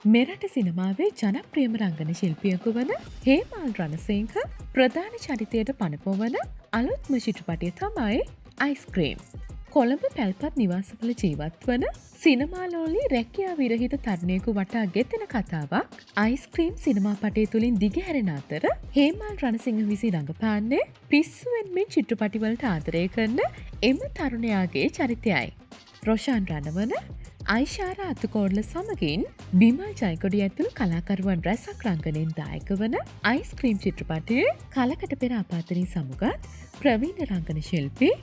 මෙරට සිනමාවේ ජනප්‍රියම රංගන ශිල්පියකු වන හේමාල් රණසිංහ ප්‍රධාන චරිතයට පනපොවන අලුත්ම චිත්‍රපටය තමයි අයිස්ක්‍රීම්. කොළඹ පැල්පත් නිවාසවල ජීවත් වන සිනමාලෝලි රැකියා විරහිත තරුණයෙකු වටා ගෙතෙන කතාවක් අයිස්ක්‍රීම් සිනමාපටය තුළින් දිගහැරෙන අතර හේමාල් රණසිංහ විසි රඟපාන්නේ පිස්සුවෙන් මෙන් චිත්‍රපටිවලට ආදරය කරන එම තරුණයාගේ චරිතයයි. රොෂාන් රණවන අයිශාර අතුකෝඩ්ල සමගින් බිමල් ජයකොඩි ඇතුළු කලාකරුවන් රැසක් රංගනයෙන් දායක වන අයිස්ක්‍රීම් චිත්‍රපටයේ කලකට පෙර අපාතනින් සමුගත් ප්‍රවීණ රංගන ශිල්පී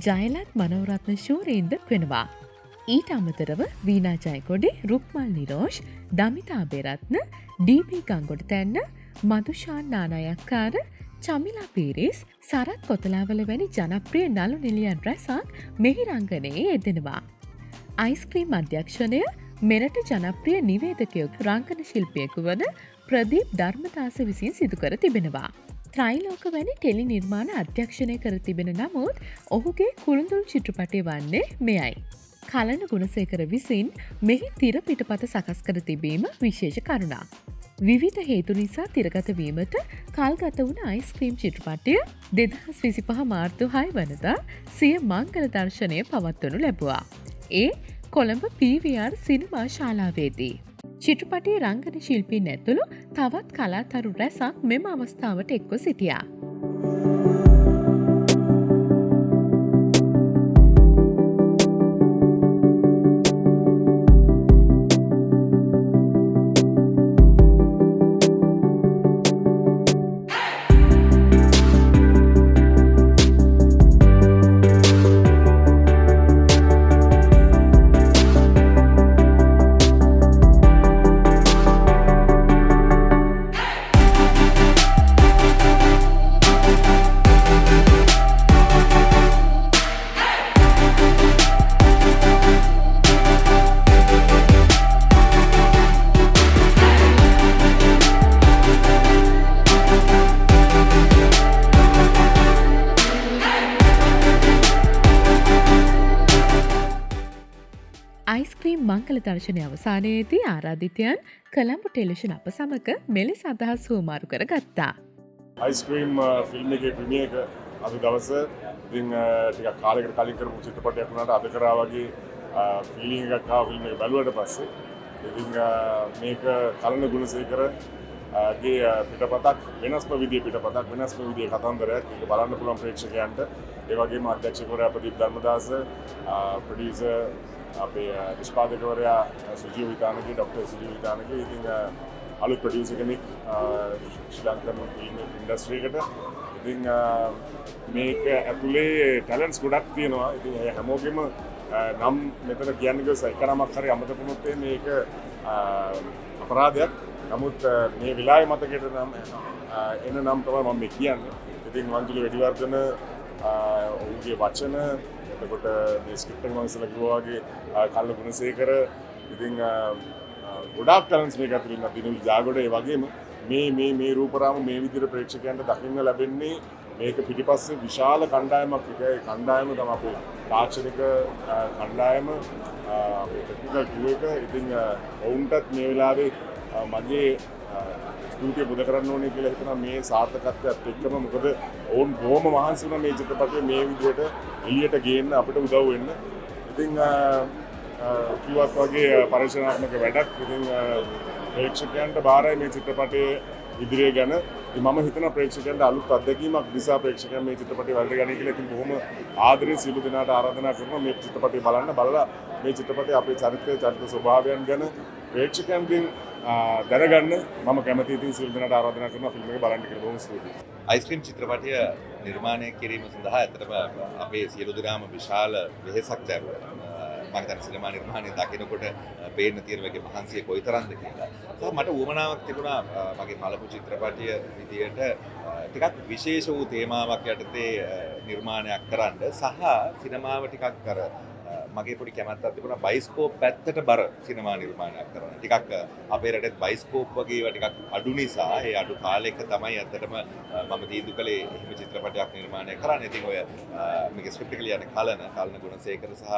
ජයලත් මනෝරත්න ශූරීන්ද වෙනවා. ඊට අමතරව වීනා ජයකොඩි, රුක්මල් නිරෝෂ්, දමිතා අබේරත්න, ඩී.පී. ගංගොඩ තැන්න, මදුෂාන් නානායක්කාර, චමිලා පීරිස්, සරත් කොතලාවල වැනි ජනප්‍රිය නළු නිළියන් රැසක් මෙහි රංගනයේ යෙදෙනවා. අයිස්ක්‍රීම් අධ්‍යක්ෂණය මෙරට ජනප්‍රිය නිවේදකයොක් රංගන ශිල්පියකු වන ප්‍රදීප් ධර්මදාස විසින් සිදුකර තිබෙනවා. ත්‍රයිලෝක වැනි ටෙලි නිර්මාණ අධ්‍යක්ෂණය කර තිබෙන නමුත් ඔහුගේ කුළුඳුල් චිත්‍රපටය වන්නේ මෙයයි. කලන ගුණසේකර විසින් මෙහි තිර පිටපත සකස් කර තිබීම විශේෂ කරුණක්. විවිධ හේතු නිසා තිරගතවීමට කල්ගත වුණ අයිස්ක්‍රීම් චිත්‍රපටය 2025 මාර්තු 6 වනදා සිය මංගල දර්ශනය පවත්වනු ලැබුවා. ඒ කොළඹ PVR සිනමා ශාලාවේදී. චිත්‍රපටයේ රංගන ශිල්පීන් ඇතුළු තවත් කලාතරු රැසක් මෙම අවස්ථාවට එක්ව සිටියා. අයිස්ක්‍රීම් මංගල දර්ශනය අවසානයේදී ආරාධිතයන් කොළඹ ටෙලිවිෂන් අප සමග මෙලෙස අදහස් හුවමාරු කර ගත්තා. අයිස්ක්‍රීම් ෆිල්ම් එකේ ප්‍රීමියර් එක අද දවස ඉතින් ටිකක් කාලයකට කලින් කරපු චිත්‍රපටයක් වුණාට අද කරා වගේ ෆීලිං එකක් ආවා ෆිල්ම් එක බලුවට පස්සේ. ඉතින් මේක කලන ගුණසේකර ගේ පිටපතක් වෙනස්ම විදිහේ පිටපතක් වෙනස්ම විදිහේ කතන්දරයක්. ඒක බලන්න පුළුවන් ප්‍රේක්ෂකයන්ට. ඒ වගේම අධ්‍යක්ෂකවරයා ප්‍රදීප් ධර්මදාස, ප්‍රොඩියුසර් අපේ නිෂ්පාදකවරයා සුජීව විතානගේ ඩොක්ටර් සුජීව විතානගේ ඉතින් අලුත් ප්‍රොඩියුසර් කෙනෙක් ශ්‍රී ලංකන් ෆිල්ම් ඉන්ඩස්ට්‍රි එකට. ඉතින් මේක ඇතුලේ ටැලන්ට්ස් ගොඩක් තියෙනවා. ඉතින් ඒ හැමෝගෙම නම් මෙතන කියන්නේ ගොස් එක නමක් හරි අමතක වුණොත් මේක අපරාධයක්. නමුත් මේ වෙලාවේ මතකයට නම් එන නම් තමයි මම මේ කියන්නේ. ඉතින් මංජුල වැඩිවර්ධන ඔහුගේ වචන එතකොට මේ ස්ක්‍රිප්ට් එක මම ඉස්සෙල්ලා කිව්වා වගේ කල්ල ගුණසේකර ඉතින් ගොඩාක් ටැලන්ට්ස් මේක ඇතුළේ ඉන්න දිනුල් ජාගොඩ ඒ වගේම මේ රූපරාම මේ විදිහට ප්‍රේක්ෂකයන්ට දකින්න ලැබෙන්නේ මේක පිටිපස්සේ විශාල කණ්ඩායමක් එක. ඒ කණ්ඩායම තමයි අපේ තාක්ෂණික කණ්ඩායම අපේ ටෙක්නිකල් ක්‍රූ එක. ඉතින් ඔවුන්ටත් මේ වෙලාවේ මගේ ස්තුතිය පුද කරන්න ඕනේ කියලා හිතනවා මේ සාර්ථකත්වයත් එක්කම. මොකද ඔවුන් බොහොම මහන්සි වුණා මේ චිත්‍රපටය මේ විදිහට එළියට ගේන්න අපිට උදව් වෙන්න. ඉතින් කිව්වත් වගේ පරිශ්‍රණාත්මක වැඩක්. ඉතින් ප්‍රේක්ෂකයන්ට බාරයි මේ චිත්‍රපටයේ ඉදිරිය ගැන. මම හිතන ප්‍රේක්ෂකයන්ට අලුත් අත්දැකීමක් නිසා ප්‍රේක්ෂකයන් මේ චිත්‍රපටය වලට ගන්නේ කියලා. ඉතින් බොහොම ආදරෙන් සියලු දෙනාට ආරාධනා කරනවා මේ චිත්‍රපටය බලන්න. බලලා මේ චිත්‍රපටයේ අපේ චරිත ස්වභාවයන් ගැන ප්‍රේක්ෂකයන්ගෙන් දැනගන්න මම කැමති. ඉතින් සියලු දෙනාට ආරාධනා කරනවා ෆිල්ම් එක බලන්න කියලා. බොහොම ස්තුතියි. අයිස්ක්‍රීම් චිත්‍රපටය නිර්මාණය කිරීම සඳහා ඇත්තටම අපේ සියලු දෙනාම විශාල වෙහෙසක් දැරුවා. මම හිතන්නේ සිනමා නිර්මාණය දකිනකොට පේන්න තියෙන වගේ මහන්සිය කොයිතරම්ද කියලා. මට උවමනාවක් තිබුණා මගේ පළමු චිත්‍රපටය විදියට ටිකක් විශේෂ වූ තේමාවක් යටතේ නිර්මාණයක් කරන්න සහ සිනමාව ටිකක් අර මගේ පොඩි කැමැත්තක් තිබුණා බයිස්කෝප් පැත්තට බර සිනමා නිර්මාණයක් කරන්න. ටිකක් අපේ රටේ බයිස්කෝප් වගේ ඒවා ටිකක් අඩු නිසා ඒ අඩු කාලයක තමයි ඇත්තටම මම තීන්දුව කළේ එහෙම චිත්‍රපටයක් නිර්මාණය කරන්න. ඉතින් ඔය මේකේ ස්ක්‍රිප්ට් එක ලියන්නේ කලන ගුණසේකර සහ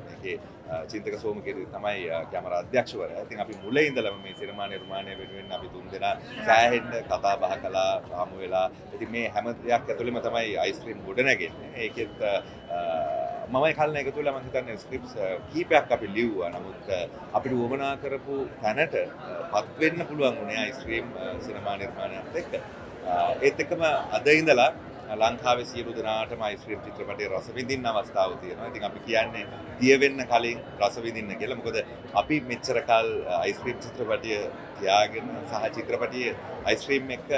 මේකේ චින්තක සෝමකේරි තමයි කැමරා අධ්‍යක්ෂවරයා. ඉතින් අපි මුලින් ඉඳලම මේ සිනමා නිර්මාණය වෙනුවෙන් අපි තුන් දෙනා සෑහෙන්න කතා බහ කළා, රාමු වෙලා. ඉතින් මේ හැම දෙයක් ඇතුළෙම තමයි අයිස්ක්‍රීම් ගොඩ නැගෙන්නේ. ඒකෙත් මමයි කල්න එකතු වෙලා මම හිතන්නේ ස්ක්‍රිප්ට්ස් කීපයක් අපි ලිව්වා. නමුත් අපිට වමනා කරපු තැනට පත් වෙන්න පුළුවන් වුණේ අයිස්ක්‍රීම් සිනමා නිර්මාණයත් එක්ක. ඒත් එක්කම අද ඉඳලා ලංකාවේ සියලු දෙනාටම අයිස්ක්‍රීම් චිත්‍රපටයේ රස විඳින්න අවස්ථාව තියෙනවා. ඉතින් අපි කියන්නේ දිය වෙන්න කලින් රස විඳින්න කියලා. මොකද අපි මෙච්චර කල් අයිස්ක්‍රීම් චිත්‍රපටිය තියාගෙන සහ චිත්‍රපටියේ අයිස්ක්‍රීම් එක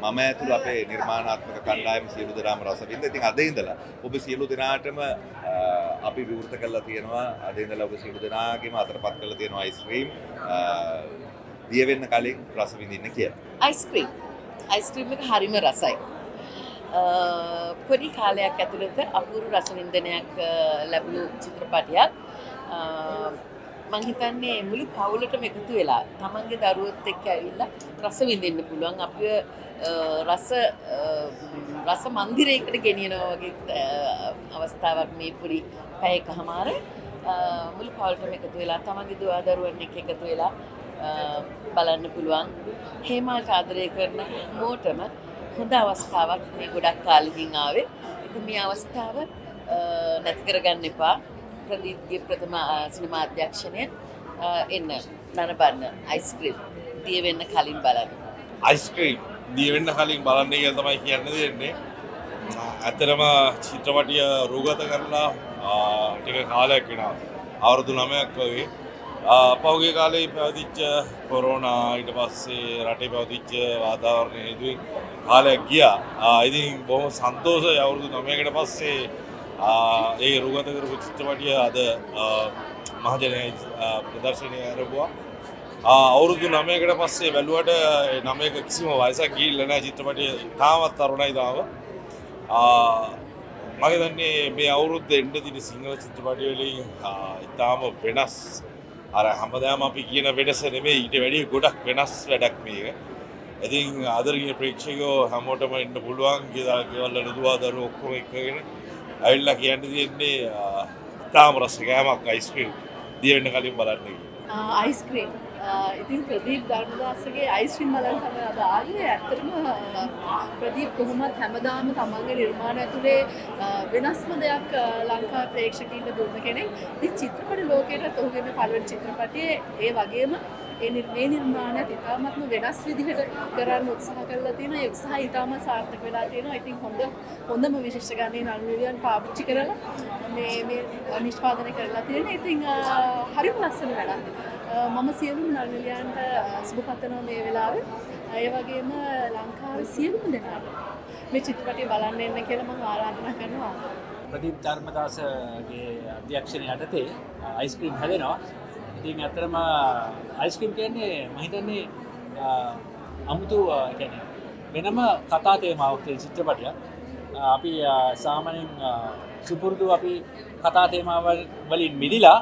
මම ඇතුළු අපේ නිර්මාණාත්මක කණ්ඩායම සියලු දෙනාම රස විඳ. ඉතින් අද ඉඳලා ඔබ සියලු දෙනාටම අපි විවෘත කරලා තියෙනවා. අද ඉඳලා ඔබ සියලු දෙනාගේම අතරපත් කරලා තියෙනවා අයිස්ක්‍රීම් දිය වෙන්න කලින් රස විඳින්න කියලා. අයිස්ක්‍රීම් එක හරිම රසයි. පොඩි කාලයක් ඇතුළත අපූරු රසවින්දනයක් ලැබුණු චිත්‍රපටයක්. මං හිතන්නේ මුළු පවුලටම එකතු වෙලා තමන්ගේ දරුවොත් එක්ක ඇවිල්ලා රස විඳින්න පුළුවන්. අපිව රස මන්දිරයකට ගෙනියනවා වගේ අවස්ථාවක් මේ පොඩි පැයකමාර මුළු පවුලටම එකතු වෙලා තමන්ගේ දරුවන් එක්ක එකතු වෙලා බලන්න පුළුවන්. හේමාල්ට ආදරය කරන හැමෝටම හොඳ අවස්ථාවක් මේ ගොඩක් කාලෙකින් ආවේ. ඉතින් මේ අවස්ථාව නැති කරගන්න එපා. ප්‍රදීප්ගේ ප්‍රථම සිනමා අධ්‍යක්ෂණය එන්න නරඹන්න අයිස්ක්‍රීම් දිය වෙන්න කලින් බලන්න. අයිස්ක්‍රීම් දිය වෙන්න කලින් බලන්න කියලා තමයි කියන්න දෙන්නේ. ඇත්තටම චිත්‍රපටිය රූගත කරලා ටික කාලයක් වෙනවා. අවුරුදු 9ක් වගේ. පහුගිය කාලේ පැවතිච්ච කොරෝනා ඊට පස්සේ රටේ පැවතිච්ච වාතාවරණය හේතුවෙන් කාලයක් ගියා. ඉතින් බොහොම සන්තෝෂයි අවුරුදු 9කට පස්සේ ඒ රූගත කරපු චිත්‍රපටිය අද මහජනයා ප්‍රදර්ශනය ආරම්භුවා. අවුරුදු 9කට පස්සේ බැලුවට 9ක කිසිම වයසක් ගිහිල්ලා නැහැ චිත්‍රපටිය. තාමත් තරුණයි තාම. මම හිතන්නේ මේ අවුරුද්ද එන්න තියෙන සිංහල චිත්‍රපටි වලින් ඉතාම වෙනස් අර හැමදාම අපි කියන වෙනස නෙමෙයි ඊට වැඩිය ගොඩක් වෙනස් වැඩක් මේක. ඉතින් ආදරණීය ප්‍රේක්ෂකයෝ හැමෝටම එන්න පුළුවන්. ගෙවල් වල දුවා දරුවෝ ඔක්කොම එක්කගෙන ඇවිල්ලා කියන්න තියෙන්නේ තාම රස ගෑමක් අයිස්ක්‍රීම් දිය වෙන්න කලින් බලන්න කියලා. අයිස්ක්‍රීම් ඉතින් ප්‍රදීප් ධර්මදාසගේ අයිස්ක්‍රීම් බලන්න තමයි අද ආවේ. ඇත්තටම ප්‍රදීප් කොහොමත් හැමදාම තමන්ගේ නිර්මාණ ඇතුලේ වෙනස්ම දෙයක් ලංකා ප්‍රේක්ෂකයින්ට දුන්න කෙනෙක්. ඉතින් චිත්‍රපට ලෝකයට ඔහුගේ මේ පළවෙනි චිත්‍රපටයේ ඒ වගේම මේ නිර්මාණයත් ඉතාමත්ම වෙනස් විදිහට කරන්න උත්සාහ කරලා තියෙනවා. ඒ උත්සාහය ඉතාම සාර්ථක වෙලා තියෙනවා. ඉතින් හොඳම විශේෂ ගානේ නළුනිලියන් පාවිච්චි කරලා මේ නිෂ්පාදනය කරලා තියෙනවා. ඉතින් හරිම ලස්සන වැඩක්. මම සියලුම නළුනිලියන්ට සුබ පතනවා මේ වෙලාවේ. ඒ වගේම ලංකාවේ සියලුම දෙනාට මේ චිත්‍රපටය බලන්න එන්න කියලා මම ආරාධනා කරනවා. ප්‍රදීප් ධර්මදාසගේ අධ්‍යක්ෂණය යටතේ අයිස්ක්‍රීම් හැදෙනවා. ඉතින් ඇත්තටම අයිස්ක්‍රීම් කියන්නේ මම හිතන්නේ අමුතු කියන්නේ වෙනම කතා තේමාවක් තියෙන චිත්‍රපටයක්. අපි සාමාන්‍යයෙන් සුපුරුදු අපි කතා තේමාවල් වලින් මිදිලා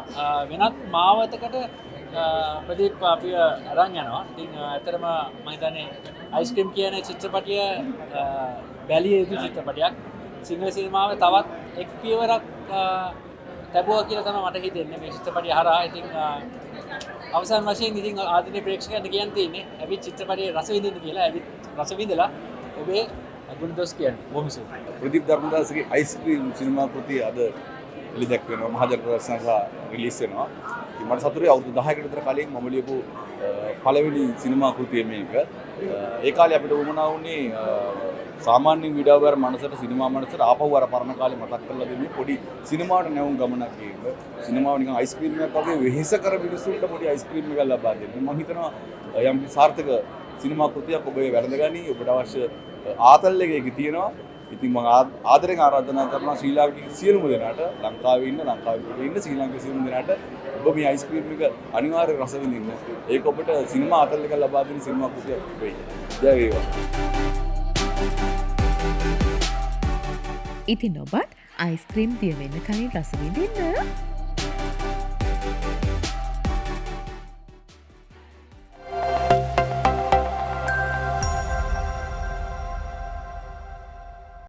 වෙනත් මාවතකට ප්‍රදීප් අපි අරන් යනවා. ඉතින් ඇත්තටම මම හිතන්නේ අයිස්ක්‍රීම් කියන චිත්‍රපටිය බැලිය යුතු චිත්‍රපටයක්. සිංහල සිනමාවේ තවත් එක් පියවරක් ලැබුවා කියලා තමයි මට හිතෙන්නේ මේ චිත්‍රපටිය හරහා. ඉතින් අවසාන වශයෙන් ඉතින් ආදරණීය ප්‍රේක්ෂකයන්ට කියන්න තියෙන්නේ ඇවිත් චිත්‍රපටියේ රස විඳින්න කියලා. ඇවිත් රස විඳලා ඔබේ ගුණදොස් කියන්නේ. බොහොම සුවයි. ප්‍රදීප් ධර්මදාසගේ අයිස්ක්‍රීම් සිනමා කෘතිය අද එළිදැක්වෙනවා. මහජන ප්‍රදර්ශනලා රිලීස් වෙනවා. ඉතින් මට සතුටුයි අවුරුදු 10කට විතර කලින් මම ලියපු පළවෙනි සිනමා කෘතිය මේක. ඒ කාලේ අපිට වුණා වුණේ සාමාන්‍යයෙන් විඩාවර මනසට සිනමා මනසට ආපහු අර පරණ කාලේ මතක් කරලා දෙන්නේ පොඩි සිනමාවට නැවුම් ගමනක් ඒක. සිනමාව නිකන් අයිස්ක්‍රීම් එකක් වගේ වෙහෙස කර මිනිස්සුන්ට පොඩි අයිස්ක්‍රීම් එකක් ලබා දෙන්න. මම හිතනවා යම් සාර්ථක සිනමා කෘතියක් ඔබේ වැළඳගනි. ඔබට අවශ්‍ය ආතල් එකේ තියෙනවා. ඉතින් මම ආදරෙන් ආරාධනා කරනවා ශ්‍රී ලාංකික සියලුම දෙනාට ලංකාවේ ඉන්න ශ්‍රී ලාංකික සියලුම දෙනාට ඔබ මේ අයිස්ක්‍රීම් එක අනිවාර්යෙන් රස විඳින්න. ඒක ඔබට සිනමා ආතල් එකක් ලබා දෙන සිනමා කෘතියක් වෙයි. ජය වේවා. ඉතින් ඔබත් අයිස්ක්‍රීම් දිය වෙන්න කලින් රස විඳින්න.